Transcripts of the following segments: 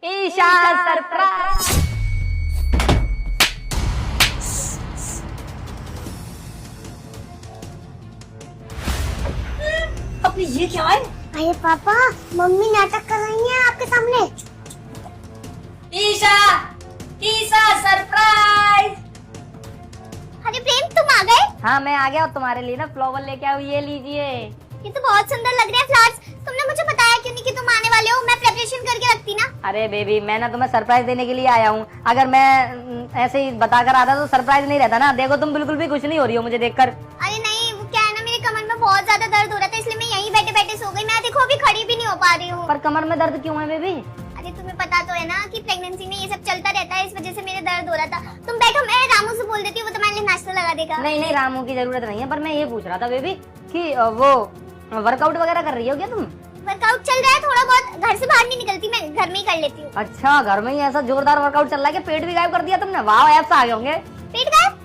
Isha surprise. अभी ये क्या है? अरे पापा, मम्मी नाटक कर रही हैं आपके सामने। ईशा, ईशा सरप्राइज। अरे प्रेम, तुम आ गए? हाँ मैं आ गया और तुम्हारे लिए ना फ्लावर लेके आऊँ, ये लीजिए। ये तो बहुत सुंदर लग रहे हैं फ्लावर्स। तुमने मुझे बताया क्यों नहीं कि तुम आने वाले हो? मैं प्रिपरेशन करके रखती ना। अरे बेबी, मैं ना तुम्हें सरप्राइज देने के लिए आया हूँ। अगर मैं ऐसे ही बताकर आता तो सरप्राइज नहीं रहता ना। देखो तुम बिल्कुल भी खुश नहीं हो रही हो मुझे देखकर। अरे नहीं, वो क्या है ना, मेरे कमर में बहुत ज्यादा दर्द हो रहा था, इसलिए मैं यहीं बैठे बैठे सो गई। मैं देखो अभी खड़ी भी नहीं हो पा रही हूँ। पर कमर में दर्द क्यों है बेबी? अरे तुम्हें पता तो है ना कि प्रेगनेंसी में ये सब चलता रहता है, इस वजह से मेरे दर्द हो रहा था। तुम बैठो, मैं रामू से बोल देती हूँ, वो तुम्हारे लिए नाश्ता लगा देगा। नहीं नहीं, रामू की जरूरत नहीं है। पर मैं ये पूछ रहा था बेबी कि वो वर्कआउट वगैरह कर रही हो क्या तुम? वर्कआउट चल रहा है थोड़ा बहुत, घर से बाहर नहीं निकलती, मैं घर में ही कर लेती हूँ। अच्छा, घर में ही ऐसा जोरदार वर्कआउट चल रहा है कि पेट भी गायब कर दिया तुमने। वाह, एब्स आ गए होंगे। पेट गायब?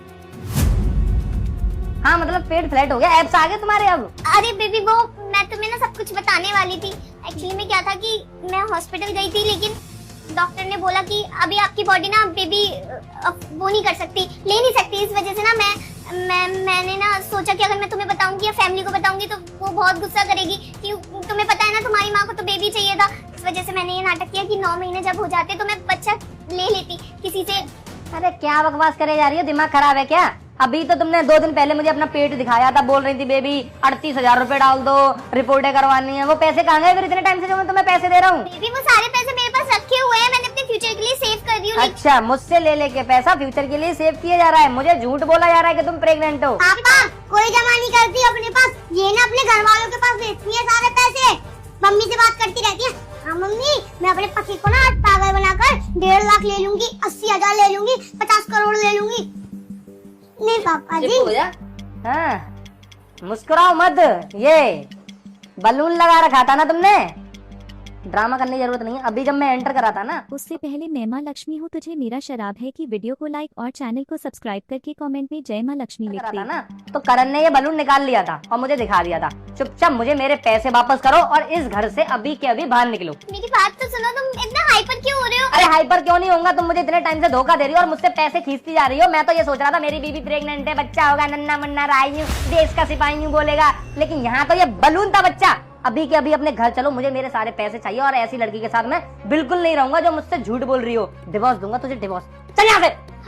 हाँ मतलब पेट फ्लैट हो गया, एब्स आ गए तुम्हारे अब। अरे बेबी, वो मैं तुम्हें ना सब कुछ बताने वाली थी। एक्चुअली में क्या था कि मैं हॉस्पिटल गई थी, लेकिन डॉक्टर ने बोला कि अभी आपकी बॉडी ना बेबी वो नहीं कर सकती, ले नहीं सकती। इस वजह से ना मैंने ना सोचा कि अगर मैं तुम्हें बताऊंगी या फैमिली को बताऊंगी तो वो बहुत गुस्सा करेगी कि तुम्हें पता है ना तुम्हारी माँ को तो बेबी चाहिए था। इस वजह से मैंने ये नाटक किया कि 9 महीने जब हो जाते तो मैं बच्चा ले लेती किसी से। अरे क्या बकवास करे जा रही है, दिमाग खराब है क्या? अभी तो तुमने 2 दिन पहले मुझे अपना पेट दिखाया था, बोल रही थी बेबी 38,000 रुपए डाल दो, रिपोर्टें करवानी है। वो पैसे कहाँ गए फिर इतने टाइम से जो मैं तुम्हें पैसे दे रहा हूँ? बेबी वो सारे पैसे मेरे पास रखे हुए हैं, मैंने अपने फ्यूचर के लिए सेव कर दी हूँ। अच्छा, मुझसे ले लेके पैसा फ्यूचर के लिए सेव किया जा रहा है। मुझे झूठ बोला जा रहा है कि तुम प्रेग्नेंट हो। पापा, कोई जमा नहीं करती अपने पास, ये ना अपने घर वालों के पास भेजती है सारे पैसे। मम्मी से बात करती रहती है। हाँ मम्मी, मैं अपने पति को ना आज पागल बनाकर 1.5 लाख ले लूंगी, 80,000 ले लूंगी, 50 करोड़ ले लूंगी। नहीं पापा जी। हो जा। हाँ, मुस्कुराओ मत। ये बलून लगा रखा था ना तुमने, ड्रामा करने की जरूरत नहीं है। अभी जब मैं एंटर करा था ना, उससे पहले मैं माँ लक्ष्मी हूँ, तुझे मेरा शराब है कि वीडियो को लाइक और चैनल को सब्सक्राइब करके कमेंट में जय माँ लक्ष्मी लिख करा था दे। ना, तो करण ने ये बलून निकाल लिया था और मुझे दिखा दिया था। चुपचाप मुझे मेरे पैसे वापस करो और इस घर से अभी के अभी बाहर निकलो। मेरी बात तो सुनो, तुम इतना हाइपर क्यों हो रहे हो? अरे हाइपर क्यों नहीं होगा, तुम मुझे इतने टाइम से धोखा दे रही हो और मुझसे पैसे खींचती जा रही हो। मैं तो ये सोच रहा था मेरी बीबी प्रेग्नेंट है, बच्चा होगा, नन्ना मुन्ना राई हूँ, देश का सिपाही हूँ बोलेगा, लेकिन यहाँ तो ये बलून था बच्चा। अभी के अभी अपने घर चलो, मुझे मेरे सारे पैसे चाहिए और ऐसी लड़की के साथ मैं बिल्कुल नहीं रहूंगा जो मुझसे झूठ बोल रही हो। डिवोर्स दूंगा तुझे, डिवोर्स। चल यहाँ से।